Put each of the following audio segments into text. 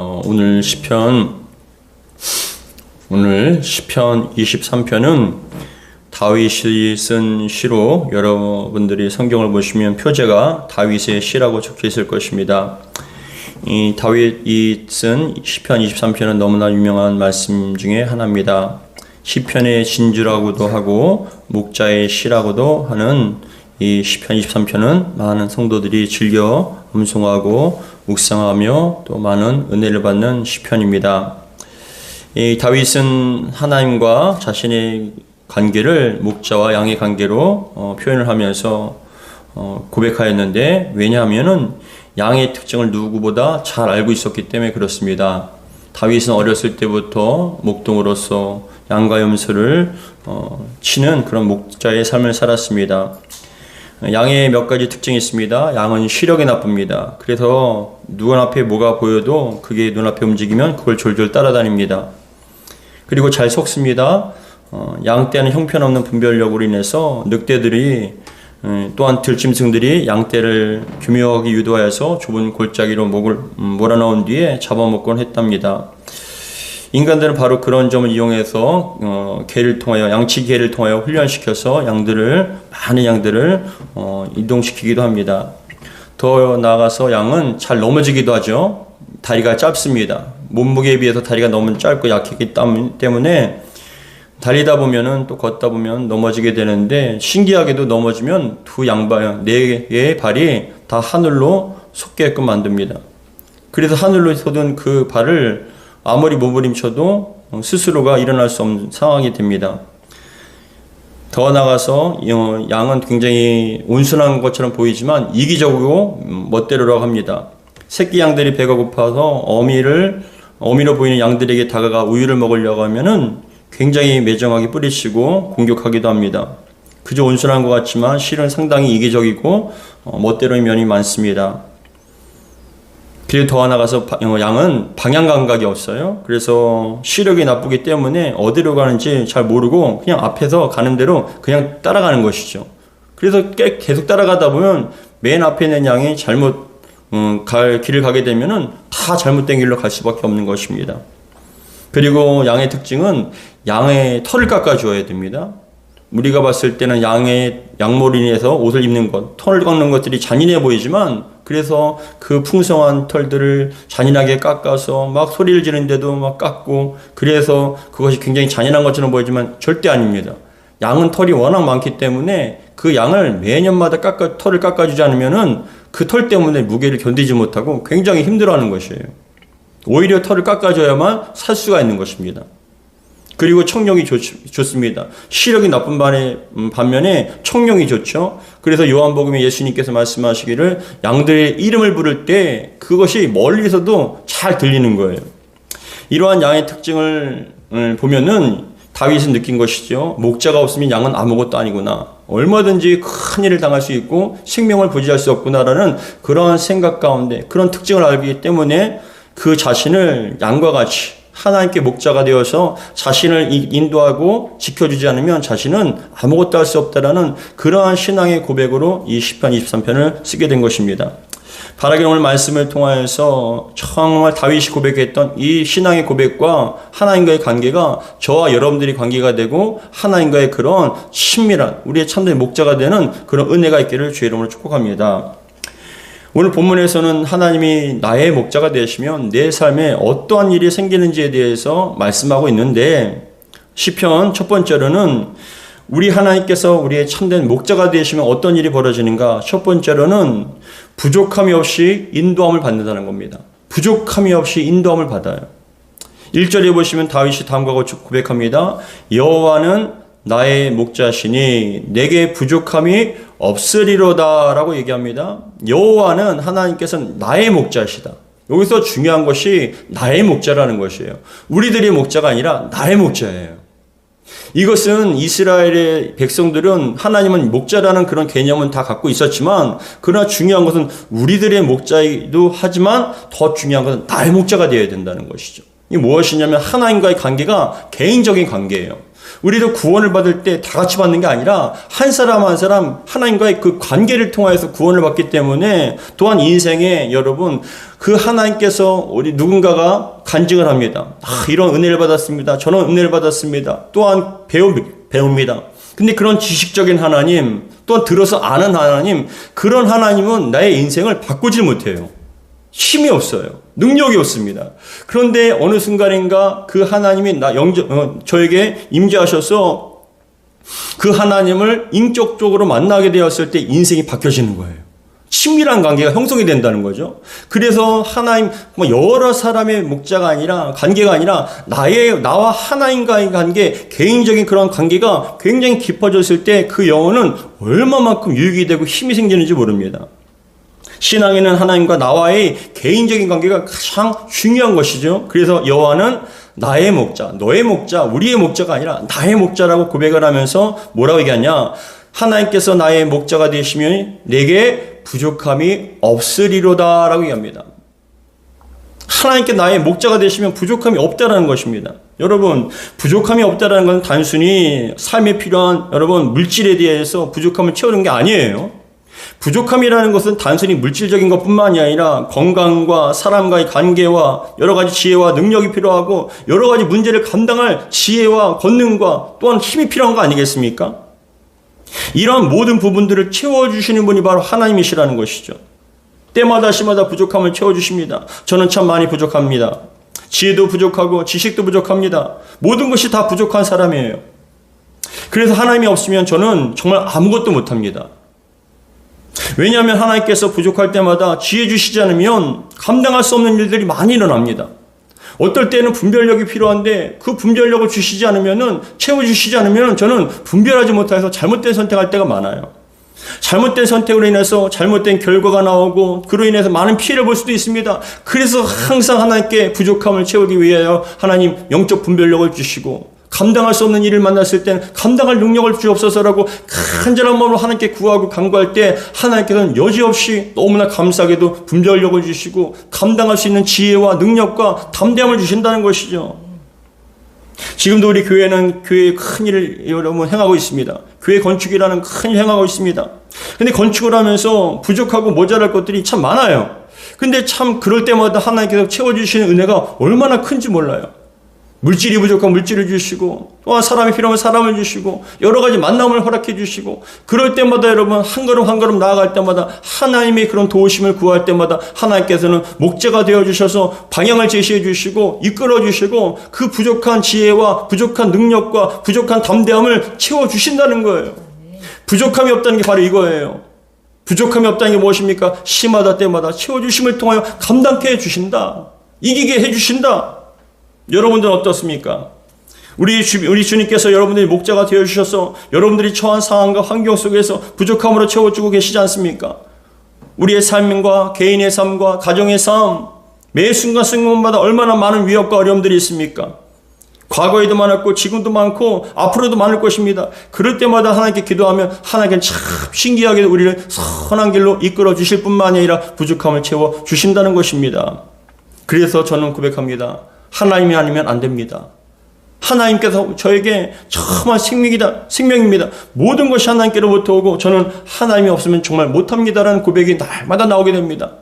오늘 시편 23편은 다윗이 쓴 시로 여러분들이 성경을 보시면 표제가 다윗의 시라고 적혀 있을 것입니다. 이 다윗이 쓴 시편 23편은 너무나 유명한 말씀 중에 하나입니다. 시편의 진주라고도 하고 목자의 시라고도 하는 이 시편 23편은 많은 성도들이 즐겨 음송하고 묵상하며 또 많은 은혜를 받는 시편입니다. 이 다윗은 하나님과 자신의 관계를 목자와 양의 관계로 표현을 하면서 고백하였는데, 왜냐하면은 양의 특징을 누구보다 잘 알고 있었기 때문에 그렇습니다. 다윗은 어렸을 때부터 목동으로서 양과 염소를 치는 그런 목자의 삶을 살았습니다. 양의 몇 가지 특징이 있습니다. 양은 시력이 나쁩니다. 그래서 누구 앞에 뭐가 보여도 그게 눈앞에 움직이면 그걸 졸졸 따라다닙니다. 그리고 잘 속습니다. 양떼는 형편없는 분별력으로 인해서 늑대들이 또한 들짐승들이 양떼를 교묘하게 유도하여서 좁은 골짜기로 목을 몰아넣은 뒤에 잡아먹곤 했답니다. 인간들은 바로 그런 점을 이용해서 개를 통하여 양치 개를 통하여 훈련시켜서 많은 양들을 이동시키기도 합니다. 더 나아가서 양은 잘 넘어지기도 하죠. 다리가 짧습니다. 몸무게에 비해서 다리가 너무 짧고 약했기 때문에 달리다 보면은 또 걷다 보면 넘어지게 되는데, 신기하게도 넘어지면 두 양발, 네 개의 발이 다 하늘로 솟게끔 만듭니다. 그래서 하늘로 솟은 그 발을 아무리 몸부림쳐도 스스로가 일어날 수 없는 상황이 됩니다. 더 나가서 양은 굉장히 온순한 것처럼 보이지만 이기적이고 멋대로라고 합니다. 새끼 양들이 배가 고파서 어미로 보이는 양들에게 다가가 우유를 먹으려고 하면은 굉장히 매정하게 뿌리치고 공격하기도 합니다. 그저 온순한 것 같지만 실은 상당히 이기적이고 멋대로의 면이 많습니다. 그리고 더 나아가서 양은 방향 감각이 없어요. 그래서 시력이 나쁘기 때문에 어디로 가는지 잘 모르고 그냥 앞에서 가는 대로 그냥 따라가는 것이죠. 그래서 계속 따라가다 보면 맨 앞에 있는 양이 잘못 길을 가게 되면은 다 잘못된 길로 갈 수밖에 없는 것입니다. 그리고 양의 특징은 양의 털을 깎아 주어야 됩니다. 우리가 봤을 때는 양의 양모로 인해서 옷을 입는 것, 털을 깎는 것들이 잔인해 보이지만, 그래서 그 풍성한 털들을 잔인하게 깎아서 막 소리를 지르는데도 막 깎고, 그래서 그것이 굉장히 잔인한 것처럼 보이지만 절대 아닙니다. 양은 털이 워낙 많기 때문에 그 양을 매년마다 털을 깎아주지 않으면은 그 털 때문에 무게를 견디지 못하고 굉장히 힘들어하는 것이에요. 오히려 털을 깎아줘야만 살 수가 있는 것입니다. 그리고 청력이 좋습니다. 시력이 나쁜 반면에 청력이 좋죠. 그래서 요한복음에 예수님께서 말씀하시기를 양들의 이름을 부를 때 그것이 멀리서도 잘 들리는 거예요. 이러한 양의 특징을 보면은 다윗은 느낀 것이죠. 목자가 없으면 양은 아무것도 아니구나. 얼마든지 큰 일을 당할 수 있고 생명을 부지할 수 없구나라는 그런 생각 가운데, 그런 특징을 알기 때문에 그 자신을 양과 같이 하나님께 목자가 되어서 자신을 인도하고 지켜주지 않으면 자신은 아무것도 할 수 없다라는 그러한 신앙의 고백으로 이 시편 23편을 쓰게 된 것입니다. 바라기는 오늘 말씀을 통하여서 정말 다윗이 고백했던 이 신앙의 고백과 하나님과의 관계가 저와 여러분들이 관계가 되고 하나님과의 그런 친밀한 우리의 참된 목자가 되는 그런 은혜가 있기를 주의 이름으로 축복합니다. 오늘 본문에서는 하나님이 나의 목자가 되시면 내 삶에 어떠한 일이 생기는지에 대해서 말씀하고 있는데, 시편 첫 번째로는 우리 하나님께서 우리의 참된 목자가 되시면 어떤 일이 벌어지는가? 첫 번째로는 부족함이 없이 인도함을 받는다는 겁니다. 부족함이 없이 인도함을 받아요. 1절에 보시면 다윗이 다음과 같이 고백합니다. 여호와는 나의 목자시니 내게 부족함이 없으리로다 라고 얘기합니다. 여호와는 하나님께서는 나의 목자시다. 여기서 중요한 것이 나의 목자라는 것이에요. 우리들의 목자가 아니라 나의 목자예요. 이것은 이스라엘의 백성들은 하나님은 목자라는 그런 개념은 다 갖고 있었지만, 그러나 중요한 것은 우리들의 목자이기도 하지만 더 중요한 것은 나의 목자가 되어야 된다는 것이죠. 이게 무엇이냐면 하나님과의 관계가 개인적인 관계예요. 우리도 구원을 받을 때 다 같이 받는 게 아니라 한 사람 한 사람 하나님과의 그 관계를 통하여서 구원을 받기 때문에 또한 인생에 여러분 그 하나님께서 우리 누군가가 간증을 합니다. 이런 은혜를 받았습니다. 저는 은혜를 받았습니다. 또한 배웁니다. 근데 그런 지식적인 하나님, 또한 들어서 아는 하나님, 그런 하나님은 나의 인생을 바꾸질 못해요. 힘이 없어요. 능력이 없습니다. 그런데 어느 순간인가 그 하나님이 저에게 임재하셔서 그 하나님을 인격적으로 만나게 되었을 때 인생이 바뀌어지는 거예요. 친밀한 관계가 형성이 된다는 거죠. 그래서 하나님, 여러 사람의 목자가 아니라, 관계가 아니라, 나와 하나님과의 관계, 개인적인 그런 관계가 굉장히 깊어졌을 때 그 영혼은 얼마만큼 유익이 되고 힘이 생기는지 모릅니다. 신앙에는 하나님과 나와의 개인적인 관계가 가장 중요한 것이죠. 그래서 여호와는 나의 목자, 너의 목자, 우리의 목자가 아니라 나의 목자라고 고백을 하면서 뭐라고 얘기하냐? 하나님께서 나의 목자가 되시면 내게 부족함이 없으리로다 라고 얘기합니다. 하나님께 나의 목자가 되시면 부족함이 없다라는 것입니다. 여러분, 부족함이 없다라는 건 단순히 삶에 필요한 여러분 물질에 대해서 부족함을 채우는 게 아니에요. 부족함이라는 것은 단순히 물질적인 것뿐만이 아니라 건강과 사람과의 관계와 여러 가지 지혜와 능력이 필요하고 여러 가지 문제를 감당할 지혜와 권능과 또한 힘이 필요한 거 아니겠습니까? 이러한 모든 부분들을 채워주시는 분이 바로 하나님이시라는 것이죠. 때마다 시마다 부족함을 채워주십니다. 저는 참 많이 부족합니다. 지혜도 부족하고 지식도 부족합니다. 모든 것이 다 부족한 사람이에요. 그래서 하나님이 없으면 저는 정말 아무것도 못합니다. 왜냐하면 하나님께서 부족할 때마다 지혜 주시지 않으면 감당할 수 없는 일들이 많이 일어납니다. 어떨 때는 분별력이 필요한데 그 분별력을 주시지 않으면은 채워주시지 않으면 저는 분별하지 못해서 잘못된 선택할 때가 많아요. 잘못된 선택으로 인해서 잘못된 결과가 나오고 그로 인해서 많은 피해를 볼 수도 있습니다. 그래서 항상 하나님께 부족함을 채우기 위하여 하나님 영적 분별력을 주시고 감당할 수 없는 일을 만났을 때는 감당할 능력을 주옵소서라고 간절한 마음으로 하나님께 구하고 간구할 때 하나님께서는 여지없이 너무나 감사하게도 분별력을 주시고 감당할 수 있는 지혜와 능력과 담대함을 주신다는 것이죠. 지금도 우리 교회는 교회의 큰 일을 여러분 행하고 있습니다. 교회 건축이라는 큰 일을 행하고 있습니다. 근데 건축을 하면서 부족하고 모자랄 것들이 참 많아요. 근데 참 그럴 때마다 하나님께서 채워주시는 은혜가 얼마나 큰지 몰라요. 물질이 부족한 물질을 주시고 또한 사람이 필요하면 사람을 주시고 여러 가지 만남을 허락해 주시고 그럴 때마다 여러분 한 걸음 한 걸음 나아갈 때마다 하나님의 그런 도우심을 구할 때마다 하나님께서는 목자가 되어주셔서 방향을 제시해 주시고 이끌어 주시고 그 부족한 지혜와 부족한 능력과 부족한 담대함을 채워주신다는 거예요. 부족함이 없다는 게 바로 이거예요. 부족함이 없다는 게 무엇입니까? 시마다 때마다 채워주심을 통하여 감당케 해주신다. 이기게 해주신다. 여러분들은 어떻습니까? 우리 주님께서 여러분들이 목자가 되어주셔서 여러분들이 처한 상황과 환경 속에서 부족함으로 채워주고 계시지 않습니까? 우리의 삶과 개인의 삶과 가정의 삶, 매 순간마다 얼마나 많은 위협과 어려움들이 있습니까? 과거에도 많았고 지금도 많고 앞으로도 많을 것입니다. 그럴 때마다 하나님께 기도하면 하나님께는 참 신기하게 우리를 선한 길로 이끌어 주실 뿐만 아니라 부족함을 채워 주신다는 것입니다. 그래서 저는 고백합니다. 하나님이 아니면 안 됩니다. 하나님께서 저에게 정말 생명입니다. 모든 것이 하나님께로부터 오고 저는 하나님이 없으면 정말 못합니다라는 고백이 날마다 나오게 됩니다.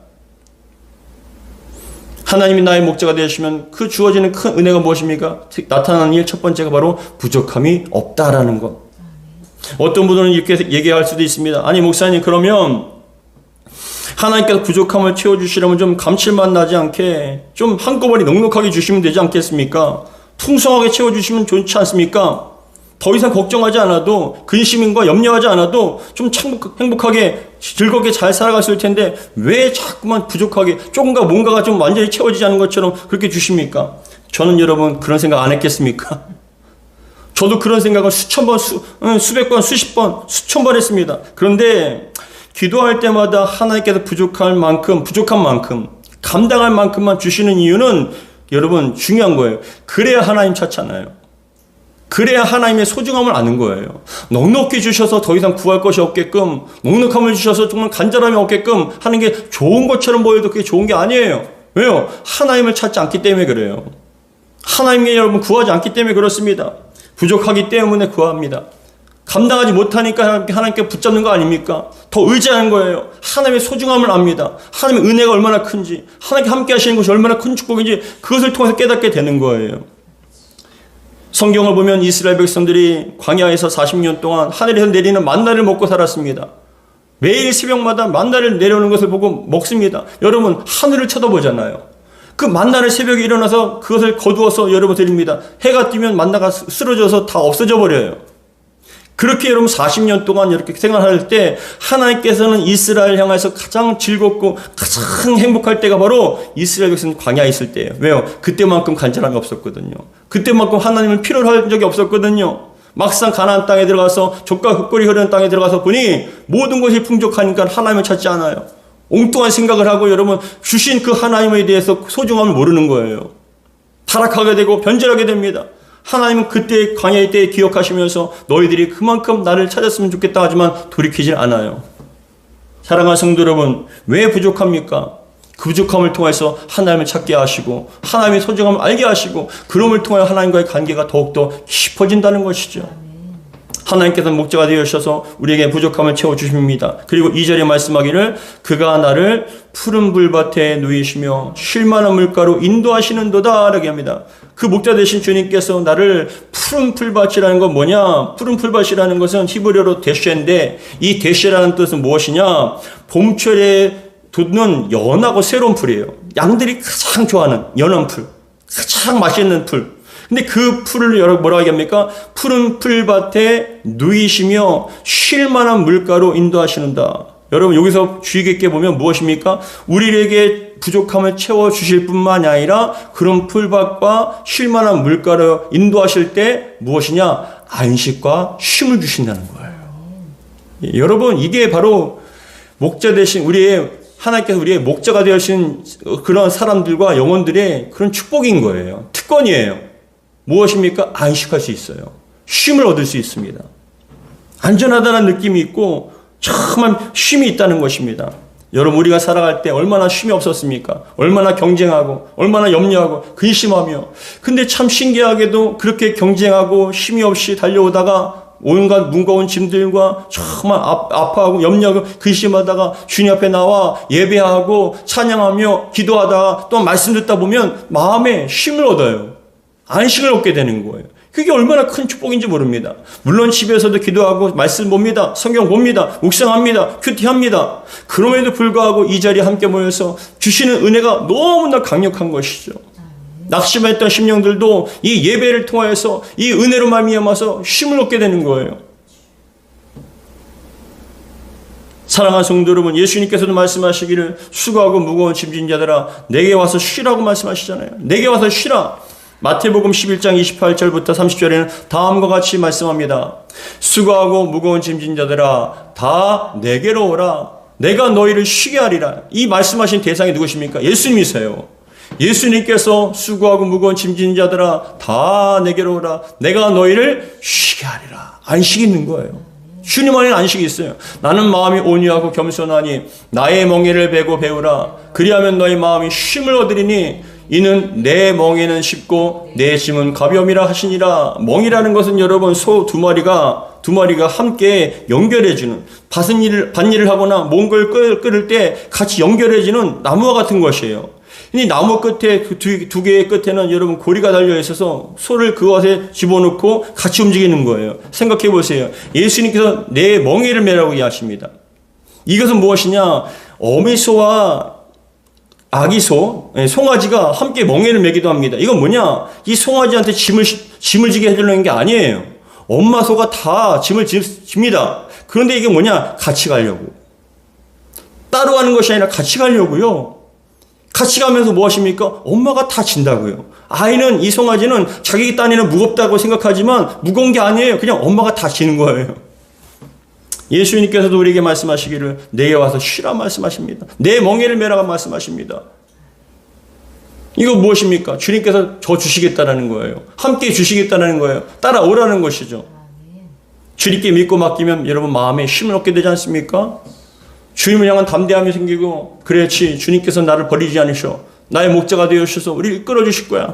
하나님이 나의 목자가 되시면 그 주어지는 큰 은혜가 무엇입니까? 나타나는 일 첫 번째가 바로 부족함이 없다라는 것. 어떤 분들은 이렇게 얘기할 수도 있습니다. 아니 목사님 그러면 하나님께서 부족함을 채워주시려면 좀 감칠맛 나지 않게 좀 한꺼번에 넉넉하게 주시면 되지 않겠습니까? 풍성하게 채워주시면 좋지 않습니까? 더 이상 걱정하지 않아도 근심과 염려하지 않아도 좀 행복하게 즐겁게 잘 살아갔을 텐데 왜 자꾸만 부족하게 조금가 뭔가가 좀 완전히 채워지지 않은 것처럼 그렇게 주십니까? 저는 여러분 그런 생각 안 했겠습니까? 저도 그런 생각을 수천 번, 수백 번, 수십 번, 수천 번 했습니다. 그런데 기도할 때마다 하나님께서 부족한 만큼 감당할 만큼만 주시는 이유는 여러분 중요한 거예요. 그래야 하나님 찾잖아요. 그래야 하나님의 소중함을 아는 거예요. 넉넉히 주셔서 더 이상 구할 것이 없게끔 넉넉함을 주셔서 정말 간절함이 없게끔 하는 게 좋은 것처럼 보여도 그게 좋은 게 아니에요. 왜요? 하나님을 찾지 않기 때문에 그래요. 하나님께 여러분 구하지 않기 때문에 그렇습니다. 부족하기 때문에 구합니다. 감당하지 못하니까 하나님께 붙잡는 거 아닙니까? 더 의지하는 거예요. 하나님의 소중함을 압니다. 하나님의 은혜가 얼마나 큰지, 하나님께 함께 하시는 것이 얼마나 큰 축복인지 그것을 통해서 깨닫게 되는 거예요. 성경을 보면 이스라엘 백성들이 광야에서 40년 동안 하늘에서 내리는 만나를 먹고 살았습니다. 매일 새벽마다 만나를 내려오는 것을 보고 먹습니다. 여러분, 하늘을 쳐다보잖아요. 그 만나를 새벽에 일어나서 그것을 거두어서 여러분 드립니다. 해가 뜨면 만나가 쓰러져서 다 없어져 버려요. 그렇게 여러분 40년 동안 이렇게 생활할 때 하나님께서는 이스라엘 향해서 가장 즐겁고 가장 행복할 때가 바로 이스라엘 백성 광야에 있을 때예요. 왜요? 그때만큼 간절함이 없었거든요. 그때만큼 하나님을 필요로 할 적이 없었거든요. 막상 가나안 땅에 들어가서 젖과 흙골이 흐르는 땅에 들어가서 보니 모든 것이 풍족하니까 하나님을 찾지 않아요. 엉뚱한 생각을 하고 여러분 주신 그 하나님에 대해서 소중함을 모르는 거예요. 타락하게 되고 변절하게 됩니다. 하나님은 그때 광야의 때에 기억하시면서 너희들이 그만큼 나를 찾았으면 좋겠다 하지만 돌이키질 않아요. 사랑하는 성도 여러분, 왜 부족합니까? 그 부족함을 통해서 하나님을 찾게 하시고 하나님의 소중함을 알게 하시고 그럼을 통해 하나님과의 관계가 더욱더 깊어진다는 것이죠. 하나님께서는 목자가 되어주셔서 우리에게 부족함을 채워주십니다. 그리고 2절에 말씀하기를 그가 나를 푸른 불밭에 누이시며 쉴만한 물가로 인도하시는도다 라고 합니다. 그 목자 되신 주님께서 나를 푸른 풀밭이라는 건 뭐냐? 푸른 풀밭이라는 것은 히브리어로 데쉐인데 이 데쉐라는 뜻은 무엇이냐? 봄철에 돋는 연하고 새로운 풀이에요. 양들이 가장 좋아하는 연한 풀, 가장 맛있는 풀. 근데 그 풀을 여러분 뭐라고 얘기합니까? 푸른 풀밭에 누이시며 쉴만한 물가로 인도하시는다. 여러분 여기서 주의 깊게 보면 무엇입니까? 우리에게 부족함을 채워주실 뿐만이 아니라 그런 풀밭과 쉴만한 물가로 인도하실 때 무엇이냐? 안식과 쉼을 주신다는 거예요. 여러분 이게 바로 목자 되신 하나님께서 우리의 목자가 되신 그런 사람들과 영혼들의 그런 축복인 거예요. 특권이에요. 무엇입니까? 안식할 수 있어요. 쉼을 얻을 수 있습니다. 안전하다는 느낌이 있고 정말 쉼이 있다는 것입니다. 여러분 우리가 살아갈 때 얼마나 쉼이 없었습니까? 얼마나 경쟁하고 얼마나 염려하고 근심하며 근데 참 신기하게도 그렇게 경쟁하고 쉼이 없이 달려오다가 온갖 무거운 짐들과 정말 아파하고 염려하고 근심하다가 주님 앞에 나와 예배하고 찬양하며 기도하다가 또 말씀 듣다 보면 마음에 쉼을 얻어요. 안식을 얻게 되는 거예요. 그게 얼마나 큰 축복인지 모릅니다. 물론 집에서도 기도하고 말씀 봅니다. 성경 봅니다. 묵상합니다. 큐티합니다. 그럼에도 불구하고 이 자리에 함께 모여서 주시는 은혜가 너무나 강력한 것이죠. 낙심했던 심령들도 이 예배를 통하여서 이 은혜로 말미암아서 쉼을 얻게 되는 거예요. 사랑하는 성도 여러분, 예수님께서도 말씀하시기를 수고하고 무거운 짐진 자들아 내게 와서 쉬라고 말씀하시잖아요. 내게 와서 쉬라. 마태복음 11장 28절부터 30절에는 다음과 같이 말씀합니다. 수고하고 무거운 짐진 자들아 다 내게로 오라. 내가 너희를 쉬게 하리라. 이 말씀하신 대상이 누구십니까? 예수님이세요. 예수님께서 수고하고 무거운 짐진 자들아 다 내게로 오라. 내가 너희를 쉬게 하리라. 안식이 있는 거예요. 주님 안에는 안식이 있어요. 나는 마음이 온유하고 겸손하니 나의 멍에를 베고 배우라. 그리하면 너희 마음이 쉼을 얻으리니 이는 내 멍에는 쉽고 내 짐은 가벼움이라 하시니라. 멍이라는 것은 여러분 소 두 마리가 함께 연결해주는 밭일을 하거나 몽골 끓을 때 같이 연결해주는 나무와 같은 것이에요. 이 나무 끝에 그 두 개의 끝에는 여러분 고리가 달려 있어서 소를 그것에 집어넣고 같이 움직이는 거예요. 생각해 보세요. 예수님께서 내 멍에를 매라고 이야기하십니다. 이것은 무엇이냐? 어미소와 아기소, 송아지가 함께 멍에를 매기도 합니다. 이건 뭐냐? 이 송아지한테 짐을 지게 해주려는 게 아니에요. 엄마 소가 다 짐을 집니다. 그런데 이게 뭐냐? 같이 가려고. 따로 가는 것이 아니라 같이 가려고요. 같이 가면서 무엇입니까? 엄마가 다 진다고요. 아이는, 이 송아지는 자기 딴에는 무겁다고 생각하지만 무거운 게 아니에요. 그냥 엄마가 다 지는 거예요. 예수님께서도 우리에게 말씀하시기를 내게 와서 쉬라 말씀하십니다. 내 멍에를 매라고 말씀하십니다. 이거 무엇입니까? 주님께서 저 주시겠다라는 거예요. 함께 주시겠다는 거예요. 따라오라는 것이죠. 주님께 믿고 맡기면 여러분 마음에 쉼을 얻게 되지 않습니까? 주님을 향한 담대함이 생기고 그렇지 주님께서 나를 버리지 않으셔. 나의 목자가 되어 주셔서 우리를 이끌어 주실 거야.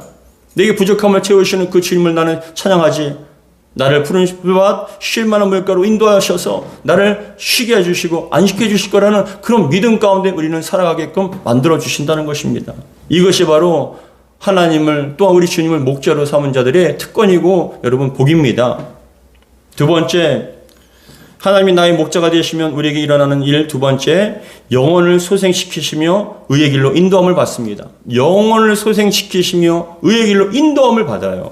내게 부족함을 채우시는 그 주님을 나는 찬양하지. 나를 푸른 밭 쉴 만한 물가로 인도하셔서 나를 쉬게 해주시고 안식해 주실 거라는 그런 믿음 가운데 우리는 살아가게끔 만들어 주신다는 것입니다. 이것이 바로 하나님을 또한 우리 주님을 목자로 삼은 자들의 특권이고 여러분 복입니다. 두 번째, 하나님이 나의 목자가 되시면 우리에게 일어나는 일 두 번째, 영혼을 소생시키시며 의의 길로 인도함을 받습니다. 영혼을 소생시키시며 의의 길로 인도함을 받아요.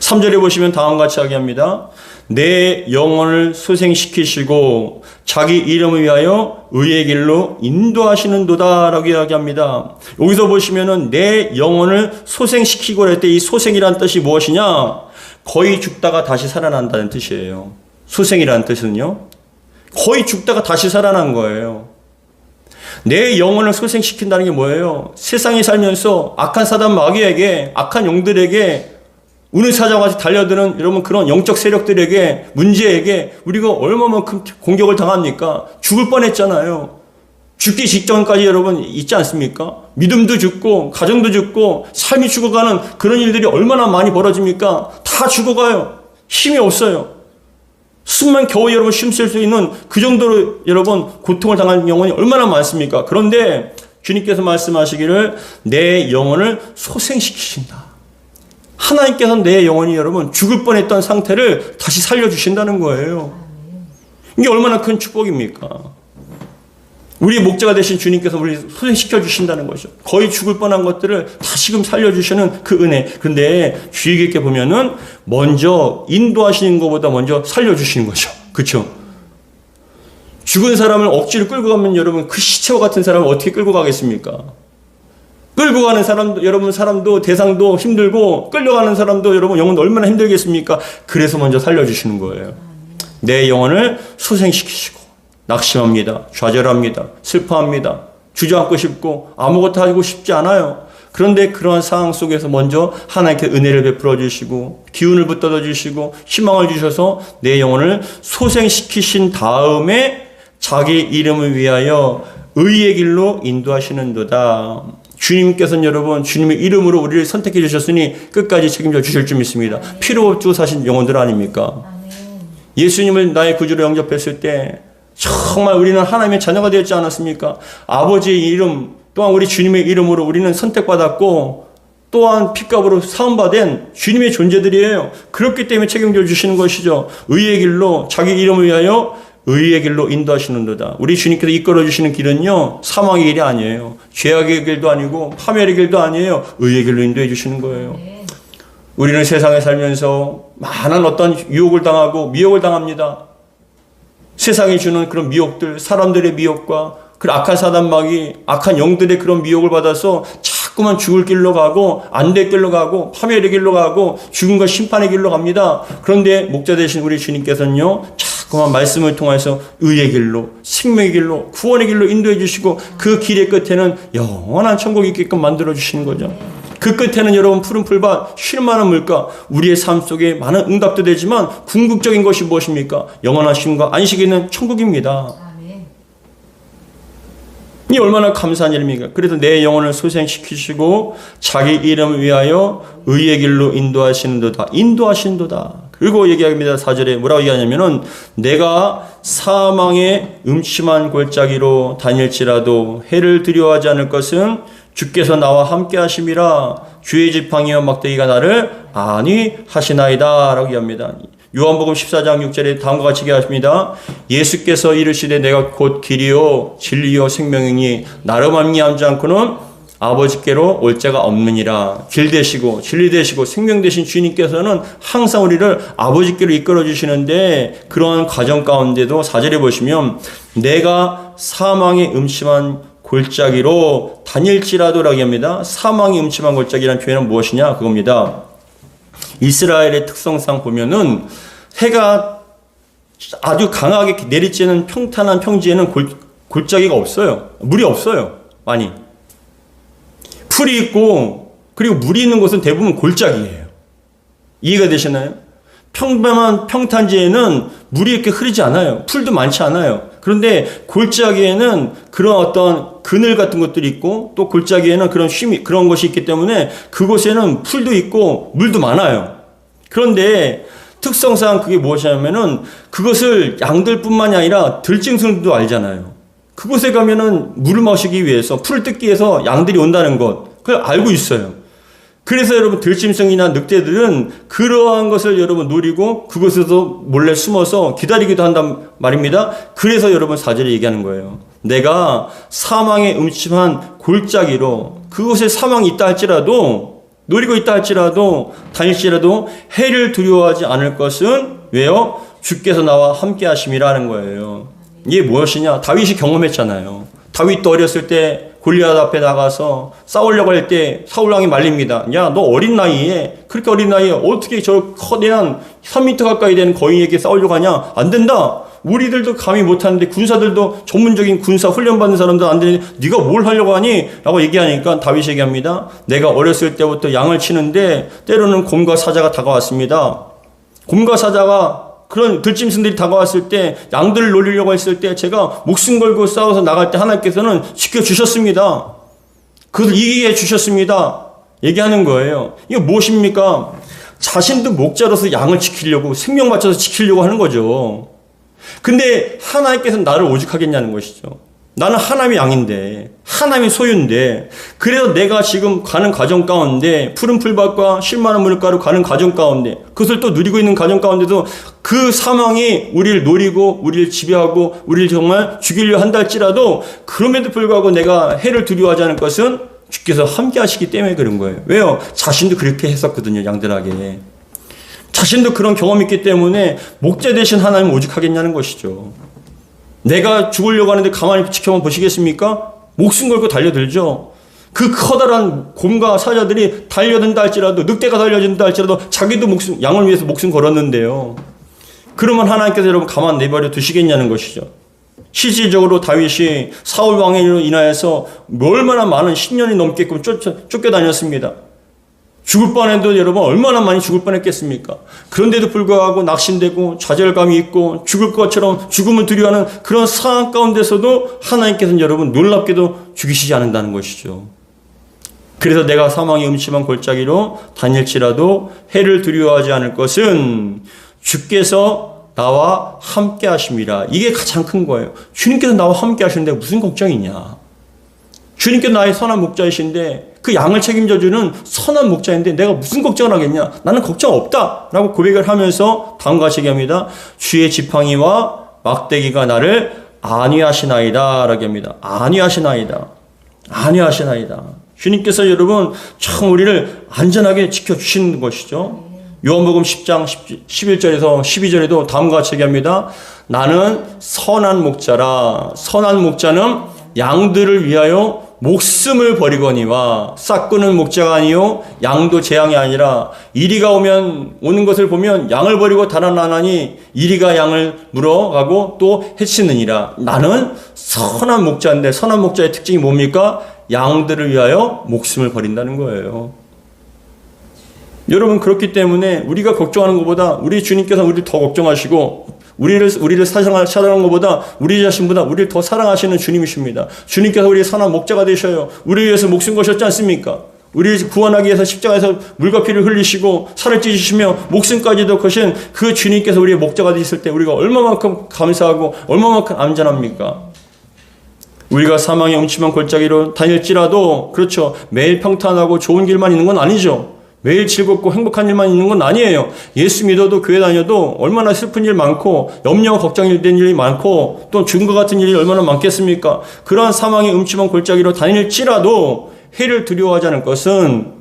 3절에 보시면 다음과 같이 이야기합니다. 내 영혼을 소생시키시고 자기 이름을 위하여 의의 길로 인도하시는도다 라고 이야기합니다. 여기서 보시면은 내 영혼을 소생시키고 할 때 이 소생이라는 뜻이 무엇이냐? 거의 죽다가 다시 살아난다는 뜻이에요. 소생이라는 뜻은요, 거의 죽다가 다시 살아난 거예요. 내 영혼을 소생시킨다는 게 뭐예요? 세상에 살면서 악한 사단 마귀에게, 악한 영들에게, 우는 사자같이 달려드는 여러분 그런 영적 세력들에게, 문제에게 우리가 얼마만큼 공격을 당합니까? 죽을 뻔했잖아요. 죽기 직전까지 여러분 있지 않습니까? 믿음도 죽고 가정도 죽고 삶이 죽어가는 그런 일들이 얼마나 많이 벌어집니까? 다 죽어가요. 힘이 없어요. 숨만 겨우 여러분 쉼쓸 수 있는 그 정도로 여러분 고통을 당하는 영혼이 얼마나 많습니까? 그런데 주님께서 말씀하시기를 내 영혼을 소생시키신다. 하나님께서 내 영혼이 여러분 죽을 뻔했던 상태를 다시 살려주신다는 거예요. 이게 얼마나 큰 축복입니까? 우리의 목자가 되신 주님께서 우리 소생시켜 주신다는 거죠. 거의 죽을 뻔한 것들을 다시금 살려주시는 그 은혜. 근데 주의 깊게 보면은 먼저 인도하시는 것보다 먼저 살려주시는 거죠. 그렇죠? 죽은 사람을 억지로 끌고 가면 여러분 그 시체와 같은 사람을 어떻게 끌고 가겠습니까? 끌고 가는 사람도 여러분 사람도 대상도 힘들고 끌려가는 사람도 여러분 영혼도 얼마나 힘들겠습니까? 그래서 먼저 살려주시는 거예요. 내 영혼을 소생시키시고 낙심합니다. 좌절합니다. 슬퍼합니다. 주저앉고 싶고 아무것도 하고 싶지 않아요. 그런데 그러한 상황 속에서 먼저 하나님께 은혜를 베풀어 주시고 기운을 붙들어 주시고 희망을 주셔서 내 영혼을 소생시키신 다음에 자기 이름을 위하여 의의 길로 인도하시는도다. 주님께서는 여러분 주님의 이름으로 우리를 선택해 주셨으니 끝까지 책임져 주실 줄 믿습니다. 피로 없고 사신 영혼들 아닙니까? 예수님을 나의 구주로 영접했을 때 정말 우리는 하나님의 자녀가 되었지 않았습니까? 아버지의 이름 또한 우리 주님의 이름으로 우리는 선택받았고 또한 핏값으로 사은받은 주님의 존재들이에요. 그렇기 때문에 책임져 주시는 것이죠. 의의 길로 자기 이름을 위하여 의의 길로 인도하시는도다. 우리 주님께서 이끌어 주시는 길은요 사망의 길이 아니에요. 죄악의 길도 아니고 파멸의 길도 아니에요. 의의 길로 인도해 주시는 거예요. 우리는 세상에 살면서 많은 어떤 유혹을 당하고 미혹을 당합니다. 세상이 주는 그런 미혹들, 사람들의 미혹과 그 악한 사단마귀, 악한 영들의 그런 미혹을 받아서 자꾸만 죽을 길로 가고 안 될 길로 가고 파멸의 길로 가고 죽음과 심판의 길로 갑니다. 그런데 목자 되신 우리 주님께서는요 자꾸만 말씀을 통해서 의의 길로, 생명의 길로, 구원의 길로 인도해 주시고 그 길의 끝에는 영원한 천국이 있게끔 만들어 주시는 거죠. 그 끝에는 여러분 푸른 풀밭, 쉴 만한 물가, 우리의 삶 속에 많은 응답도 되지만 궁극적인 것이 무엇입니까? 영원한 쉼과 안식이 있는 천국입니다. 이 얼마나 감사한 일입니까? 그래서 내 영혼을 소생시키시고 자기 이름을 위하여 의의 길로 인도하시는도다. 인도하시는도다. 그리고 얘기합니다. 4절에 뭐라고 얘기하냐면은 내가 사망의 음침한 골짜기로 다닐지라도 해를 두려워하지 않을 것은 주께서 나와 함께 하심이라. 주의 지팡이와 막대기가 나를 안위하시나이다 라고 얘기합니다. 요한복음 14장 6절에 다음과 같이 얘기하십니다. 예수께서 이르시되 내가 곧 길이요 진리요 생명이니 나로 말미암지 않고는 아버지께로 올 자가 없느니라. 길 되시고 진리 되시고 생명 되신 주님께서는 항상 우리를 아버지께로 이끌어 주시는데 그러한 과정 가운데도 4절에 보시면 내가 사망의 음침한 골짜기로 다닐지라도라고 합니다. 사망이 음침한 골짜기라는 표현은 무엇이냐? 그겁니다. 이스라엘의 특성상 보면은 해가 아주 강하게 내리쬐는 평탄한 평지에는 골짜기가 없어요. 물이 없어요. 많이. 풀이 있고 그리고 물이 있는 곳은 대부분 골짜기예요. 이해가 되시나요? 평범한 평탄지에는 물이 이렇게 흐르지 않아요. 풀도 많지 않아요. 그런데 골짜기에는 그런 어떤 그늘 같은 것들이 있고 또 골짜기에는 그런 것이 있기 때문에 그곳에는 풀도 있고 물도 많아요. 그런데 특성상 그게 무엇이냐면은 그것을 양들뿐만이 아니라 들짐승들도 알잖아요. 그곳에 가면은 물을 마시기 위해서, 풀을 뜯기 위해서 양들이 온다는 것, 그걸 알고 있어요. 그래서 여러분 들짐승이나 늑대들은 그러한 것을 여러분 노리고 그곳에서 몰래 숨어서 기다리기도 한단 말입니다. 그래서 여러분 4절에 얘기하는 거예요. 내가 사망의 음침한 골짜기로, 그곳에 사망이 있다 할지라도, 노리고 있다 할지라도, 다닐지라도 해를 두려워하지 않을 것은 왜요? 주께서 나와 함께 하심이라는 거예요. 이게 무엇이냐? 다윗이 경험했잖아요. 다윗도 어렸을 때 골리앗 앞에 나가서 싸우려고 할 때 사울왕이 말립니다. 야, 너 어린 나이에, 그렇게 어린 나이에 어떻게 저 거대한 3m 가까이 되는 거인에게 싸우려고 하냐? 안 된다. 우리들도 감히 못하는데, 군사들도 전문적인 군사 훈련받는 사람들 안 되는데 네가 뭘 하려고 하니? 라고 얘기하니까 다윗이 얘기합니다. 내가 어렸을 때부터 양을 치는데 때로는 곰과 사자가 다가왔습니다. 곰과 사자가, 그런 들짐승들이 다가왔을 때, 양들을 놀리려고 했을 때 제가 목숨 걸고 싸워서 나갈 때 하나님께서는 지켜주셨습니다. 그것을 이기게 해주셨습니다. 얘기하는 거예요. 이게 무엇입니까? 자신도 목자로서 양을 지키려고, 생명 바쳐서 지키려고 하는 거죠. 근데 하나님께서는 나를 오직하겠냐는 것이죠. 나는 하나님의 양인데, 하나님의 소유인데, 그래서 내가 지금 가는 과정 가운데, 푸른 풀밭과 쉴만한 물가로 가는 과정 가운데, 그것을 또 누리고 있는 과정 가운데도 그 사망이 우리를 노리고, 우리를 지배하고, 우리를 정말 죽이려 한다 할지라도, 그럼에도 불구하고 내가 해를 두려워하지 않을 것은 주께서 함께 하시기 때문에 그런 거예요. 왜요? 자신도 그렇게 했었거든요, 양들에게. 자신도 그런 경험이 있기 때문에 목자 되신 하나님은 오직하겠냐는 것이죠. 내가 죽으려고 하는데 가만히 지켜만 보시겠습니까? 목숨 걸고 달려들죠. 그 커다란 곰과 사자들이 달려든다 할지라도, 늑대가 달려든다 할지라도 자기도 목숨, 양을 위해서 목숨 걸었는데요. 그러면 하나님께서 여러분 가만 내버려 두시겠냐는 것이죠. 실질적으로 다윗이 사울 왕으로 인하여서 얼마나 많은 10년이 넘게끔 쫓겨다녔습니다. 죽을 뻔해도 여러분 얼마나 많이 죽을 뻔했겠습니까? 그런데도 불구하고 낙심되고 좌절감이 있고 죽을 것처럼 죽음을 두려워하는 그런 상황 가운데서도 하나님께서는 여러분 놀랍게도 죽이시지 않는다는 것이죠. 그래서 내가 사망의 음침한 골짜기로 다닐지라도 해를 두려워하지 않을 것은 주께서 나와 함께 하심이라. 이게 가장 큰 거예요. 주님께서 나와 함께 하시는데 무슨 걱정이냐? 주님께서 나의 선한 목자이신데, 그 양을 책임져주는 선한 목자인데 내가 무슨 걱정을 하겠냐? 나는 걱정 없다 라고 고백을 하면서 다음과 같이 얘기합니다. 주의 지팡이와 막대기가 나를 안위하시나이다 라고 합니다. 안위하시나이다. 안위하시나이다. 주님께서 여러분 참 우리를 안전하게 지켜주시는 것이죠. 요한복음 10장 11절에서 12절에도 다음과 같이 얘기합니다. 나는 선한 목자라. 선한 목자는 양들을 위하여 목숨을 버리거니와 싹구는 목자가 아니요 양도 재앙이 아니라 이리가 오는 것을 보면 양을 버리고 달아나나니 이리가 양을 물어가고 또 해치느니라. 나는 선한 목자인데, 선한 목자의 특징이 뭡니까? 양들을 위하여 목숨을 버린다는 거예요. 여러분, 그렇기 때문에 우리가 걱정하는 것보다 우리 주님께서 우리를 더 걱정하시고 우리를 사랑하는 것보다 우리 자신보다 우리를 더 사랑하시는 주님이십니다. 주님께서 우리의 선한 목자가 되셔요. 우리를 위해서 목숨 거셨지 않습니까? 우리를 구원하기 위해서 십자가에서 물과 피를 흘리시고 살을 찢으시며 목숨까지도 거신 그 주님께서 우리의 목자가 되셨을 때 우리가 얼마만큼 감사하고 얼마만큼 안전합니까? 우리가 사망의 음침한 골짜기로 다닐지라도, 그렇죠, 매일 평탄하고 좋은 길만 있는 건 아니죠. 매일 즐겁고 행복한 일만 있는 건 아니에요. 예수 믿어도 교회 다녀도 얼마나 슬픈 일 많고 염려 걱정이 된 일이 많고 또 죽음과 같은 일이 얼마나 많겠습니까? 그러한 사망의 음침한 골짜기로 다닐지라도 해를 두려워하지 않을 것은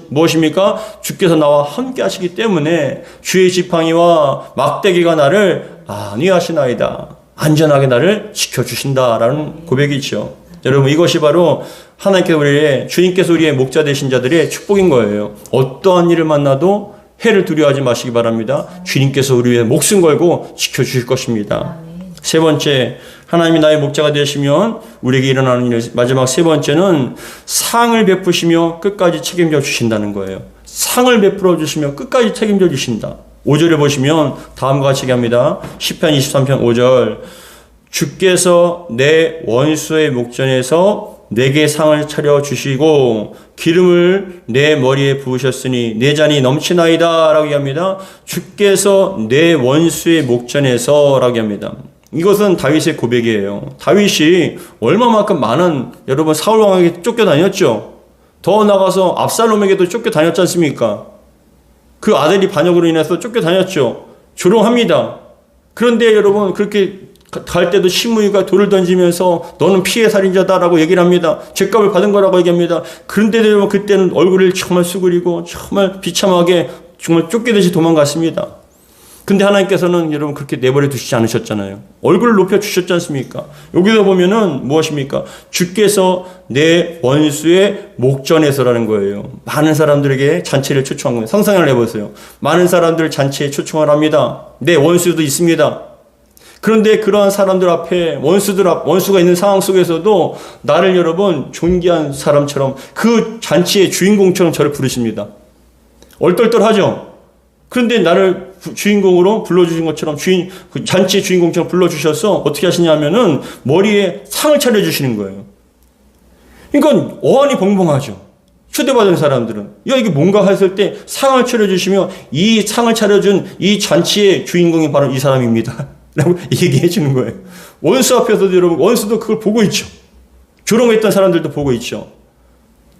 무엇입니까? 주께서 나와 함께 하시기 때문에 주의 지팡이와 막대기가 나를 안위하시나이다. 안전하게 나를 지켜주신다라는 고백이죠. 여러분, 이것이 바로 하나님께서 주님께서 우리의 목자 되신 자들의 축복인 거예요. 어떠한 일을 만나도 해를 두려워하지 마시기 바랍니다. 주님께서 우리 위해 목숨 걸고 지켜주실 것입니다. 세 번째, 하나님이 나의 목자가 되시면 우리에게 일어나는 일, 마지막 세 번째는 상을 베푸시며 끝까지 책임져 주신다는 거예요. 상을 베풀어 주시며 끝까지 책임져 주신다. 5절에 보시면 다음과 같이 얘기합니다. 시편 23편 5절. 주께서 내 원수의 목전에서 내게 상을 차려 주시고 기름을 내 머리에 부으셨으니 내 잔이 넘치나이다 라고 합니다. 주께서 내 원수의 목전에서 라고 합니다. 이것은 다윗의 고백이에요. 다윗이 얼마만큼 많은 여러분 사울 왕에게 쫓겨다녔죠. 더 나가서 압살롬에게도 쫓겨다녔지 않습니까? 그 아들이 반역으로 인해서 쫓겨다녔죠. 조롱합니다. 그런데 여러분 그렇게 갈 때도 시므이가 돌을 던지면서 너는 피해 살인자다라고 얘기를 합니다. 죄값을 받은 거라고 얘기합니다. 그런데도 여러분 그때는 얼굴을 정말 수그리고 정말 비참하게 정말 쫓기듯이 도망갔습니다. 근데 하나님께서는 여러분 그렇게 내버려 두시지 않으셨잖아요. 얼굴을 높여 주셨지 않습니까? 여기서 보면은 무엇입니까? 주께서 내 원수의 목전에서라는 거예요. 많은 사람들에게 잔치를 초청한 거예요. 상상을 해보세요. 많은 사람들 잔치에 초청을 합니다. 내 원수도 있습니다. 그런데 그러한 사람들 앞에 원수가 있는 상황 속에서도 나를 여러분 존귀한 사람처럼 그 잔치의 주인공처럼 저를 부르십니다. 얼떨떨하죠? 그런데 나를 주인공으로 불러주신 것처럼 잔치의 주인공처럼 불러주셔서 어떻게 하시냐면은 머리에 상을 차려주시는 거예요. 그러니까 어안이 봉봉하죠. 초대받은 사람들은. 야, 이게 뭔가 했을 때 상을 차려주시며 이 상을 차려준 이 잔치의 주인공이 바로 이 사람입니다. 라고 얘기해 주는 거예요. 원수 앞에서도 여러분, 원수도 그걸 보고 있죠. 조롱했던 사람들도 보고 있죠.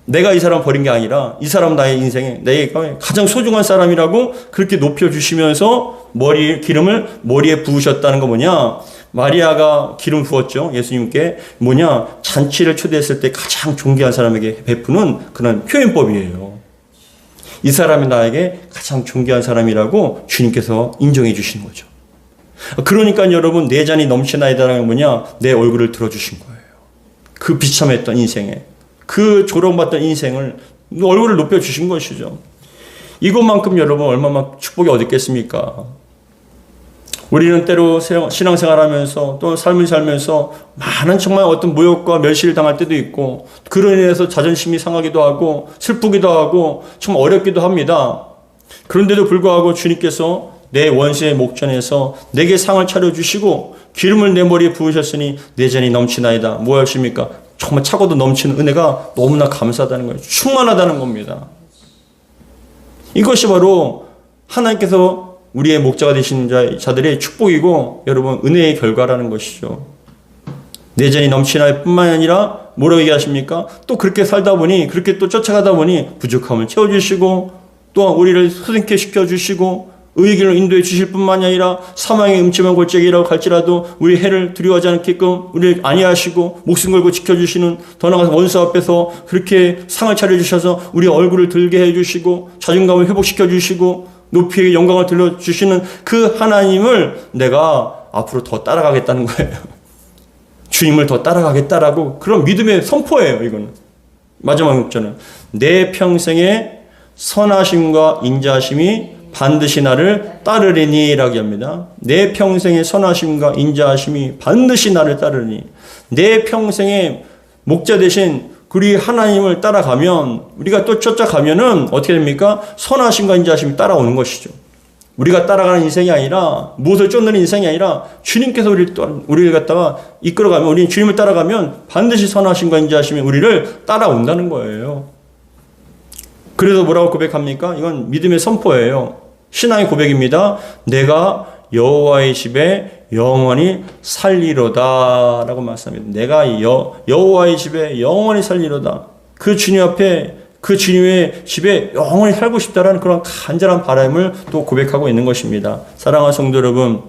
내가 이 사람 버린 게 아니라 이 사람 나의 인생에 내가 가장 소중한 사람이라고 그렇게 높여주시면서 기름을 머리에 부으셨다는 거 뭐냐? 마리아가 기름 부었죠. 예수님께 뭐냐? 잔치를 초대했을 때 가장 존귀한 사람에게 베푸는 그런 표현법이에요. 이 사람이 나에게 가장 존귀한 사람이라고 주님께서 인정해 주시는 거죠. 그러니까 여러분 내 잔이 넘치나이다라는 게 뭐냐? 내 얼굴을 들어주신 거예요. 그 비참했던 인생에 그 조롱받던 인생을 얼굴을 높여주신 것이죠. 이것만큼 여러분 얼마나 축복이 어디 있겠습니까? 우리는 때로 신앙생활하면서 또 삶을 살면서 많은 정말 어떤 모욕과 멸시를 당할 때도 있고 그로 인해서 자존심이 상하기도 하고 슬프기도 하고 참 어렵기도 합니다. 그런데도 불구하고 주님께서 내 원수의 목전에서 내게 상을 차려주시고 기름을 내 머리에 부으셨으니 내 잔이 넘치나이다. 무엇입니까? 정말 차고도 넘치는 은혜가 너무나 감사하다는 거예요. 충만하다는 겁니다. 이것이 바로 하나님께서 우리의 목자가 되신 자들의 축복이고 여러분 은혜의 결과라는 것이죠. 내 잔이 넘치나이 뿐만 아니라 뭐라고 얘기하십니까? 또 그렇게 살다 보니 그렇게 또 쫓아가다 보니 부족함을 채워주시고 또 우리를 소생케 시켜주시고 의의 길로 인도해 주실 뿐만이 아니라 사망의 음침한 골짜기라고 할지라도 우리 해를 두려워하지 않게끔 우리를 안위하시고 목숨 걸고 지켜주시는 더 나아가서 원수 앞에서 그렇게 상을 차려주셔서 우리 얼굴을 들게 해주시고 자존감을 회복시켜주시고 높이 영광을 들려주시는 그 하나님을 내가 앞으로 더 따라가겠다는 거예요. 주님을 더 따라가겠다라고 그런 믿음의 선포예요. 이거는 마지막 목전은 내 평생의 선하심과 인자하심이 반드시 나를 따르리니 라고 합니다. 내 평생의 선하심과 인자하심이 반드시 나를 따르리니 내 평생의 목자 되신 우리 하나님을 따라가면 우리가 또 쫓아가면은 어떻게 됩니까? 선하심과 인자하심이 따라오는 것이죠. 우리가 따라가는 인생이 아니라 무엇을 쫓는 인생이 아니라 주님께서 우리를 갖다가 이끌어가면 우리는 주님을 따라가면 반드시 선하심과 인자하심이 우리를 따라온다는 거예요. 그래서 뭐라고 고백합니까? 이건 믿음의 선포예요. 신앙의 고백입니다. 내가 여호와의 집에 영원히 살리로다 라고 말씀합니다. 내가 여호와의 집에 영원히 살리로다. 그 주님 앞에 그 주님의 집에 영원히 살고 싶다라는 그런 간절한 바람을 또 고백하고 있는 것입니다. 사랑하는 성도 여러분,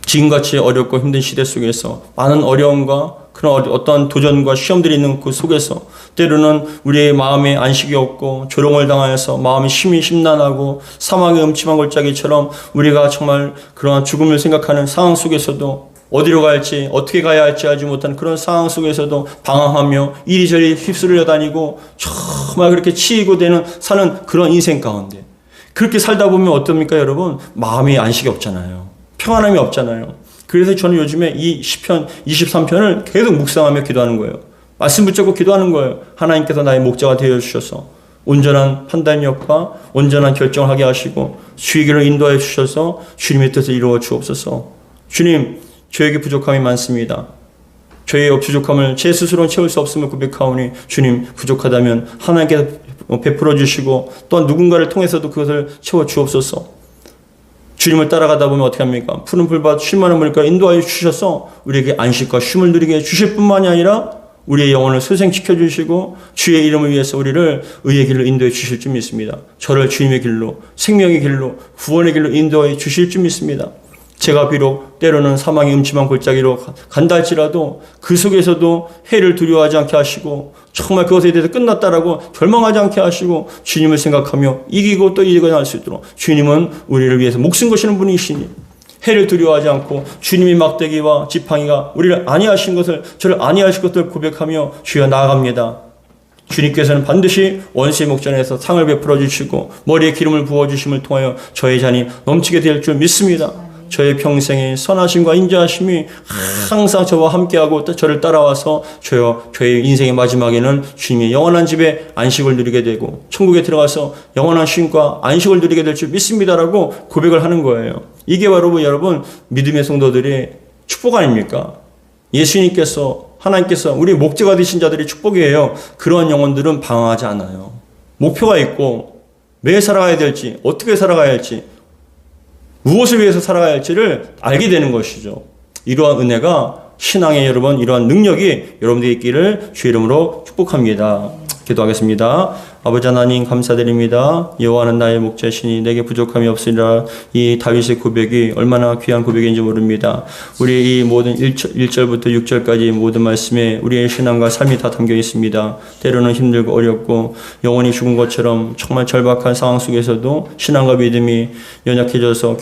지금같이 어렵고 힘든 시대 속에서 많은 어려움과 그런 어떤 도전과 시험들이 있는 그 속에서 때로는 우리의 마음에 안식이 없고 조롱을 당하여서 마음이 심란하고 사망의 음침한 골짜기처럼 우리가 정말 그러한 죽음을 생각하는 상황 속에서도 어디로 갈지 어떻게 가야 할지 알지 못한 그런 상황 속에서도 방황하며 이리저리 휩쓸려 다니고 정말 그렇게 치이고 사는 그런 인생 가운데 그렇게 살다 보면 어떻습니까 여러분? 마음이 안식이 없잖아요. 평안함이 없잖아요. 그래서 저는 요즘에 이 시편 23편을 계속 묵상하며 기도하는 거예요. 말씀 붙잡고 기도하는 거예요. 하나님께서 나의 목자가 되어주셔서 온전한 판단력과 온전한 결정을 하게 하시고 주의 길을 인도해 주셔서 주님의 뜻을 이루어 주옵소서. 주님, 저에게 부족함이 많습니다. 저희의 부족함을 제 스스로는 채울 수 없음을 고백하오니 주님 부족하다면 하나님께서 베풀어 주시고 또한 누군가를 통해서도 그것을 채워 주옵소서. 주님을 따라가다 보면 어떻게 합니까? 푸른 불밭 쉴만한 물가를 인도하여 주셔서 우리에게 안식과 쉼을 누리게 주실 뿐만이 아니라 우리의 영혼을 소생시켜 주시고 주의 이름을 위해서 우리를 의의 길로 인도해 주실 줄 믿습니다. 저를 주님의 길로, 생명의 길로, 구원의 길로 인도해 주실 줄 믿습니다. 제가 비록 때로는 사망의 음침한 골짜기로 간다 할지라도 그 속에서도 해를 두려워하지 않게 하시고 정말 그것에 대해서 끝났다라고 절망하지 않게 하시고 주님을 생각하며 이기고 또 이겨낼 수 있도록 주님은 우리를 위해서 목숨 거시는 분이시니 해를 두려워하지 않고 주님이 막대기와 지팡이가 우리를 안위하신 것을 저를 안위하실 것을 고백하며 주여 나아갑니다. 주님께서는 반드시 원수의 목전에서 상을 베풀어 주시고 머리에 기름을 부어주심을 통하여 저의 잔이 넘치게 될 줄 믿습니다. 저의 평생의 선하심과 인자하심이 항상 저와 함께하고 저를 따라와서 저의 인생의 마지막에는 주님의 영원한 집에 안식을 누리게 되고 천국에 들어가서 영원한 쉼과 안식을 누리게 될 줄 믿습니다라고 고백을 하는 거예요. 이게 바로 여러분 믿음의 성도들의 축복 아닙니까? 예수님께서 하나님께서 우리 목자가 되신 자들의 축복이에요. 그런 영혼들은 방황하지 않아요. 목표가 있고 왜 살아가야 될지 어떻게 살아가야 할지 무엇을 위해서 살아가야 할지를 알게 되는 것이죠. 이러한 은혜가 신앙의 여러분 이러한 능력이 여러분들에게 있기를 주의 이름으로 축복합니다. 기도하겠습니다. 아버지 하나님 감사드립니다. 여호와는 나의 목자시니 내게 부족함이 없으리라. 이 다윗의 고백이 얼마나 귀한 고백인지 모릅니다. 우리의 이 모든 1절부터 6절까지 모든 말씀에 우리의 신앙과 삶이 다 담겨 있습니다. 때로는 힘들고 어렵고 영혼이 죽은 것처럼 정말 절박한 상황 속에서도 신앙과 믿음이 연약해져서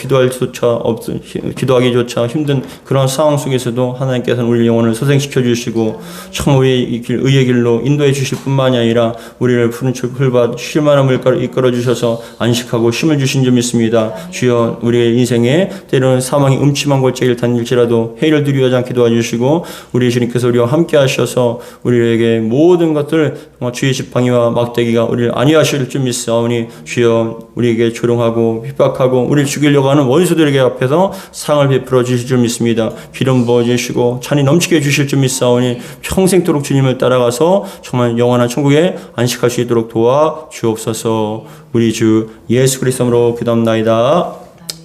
기도하기조차 힘든 그런 상황 속에서도 하나님께서는 우리 영혼을 소생시켜 주시고 참 의의 길로 인도해 주실 뿐만이 아니라 우리를 푸른 풀밭 쉴만한 물가로 이끌어 주셔서 안식하고 쉼을 주신 줄 믿습니다. 주여 우리의 인생에 때로는 사망이 음침한 골짜기를 다닐지라도 해를 두려워하지 않게 도와주시고 우리 주님께서 우리와 함께 하셔서 우리에게 모든 것들 주의 지팡이와 막대기가 우리를 안위하실 줄 믿사오니 주여 우리에게 조롱하고 핍박하고 우리를 죽이려고 하는 원수들에게 앞에서 상을 베풀어 주실 줄 믿습니다. 기름 부어주시고 찬이 넘치게 해주실 줄 믿사오니 평생토록 주님을 따라가서 정말 영원한 천국에 안식할 수 있도록 도와 주옵소서. 우리 주 예수 그리스도로 기도합나이다.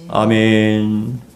아멘.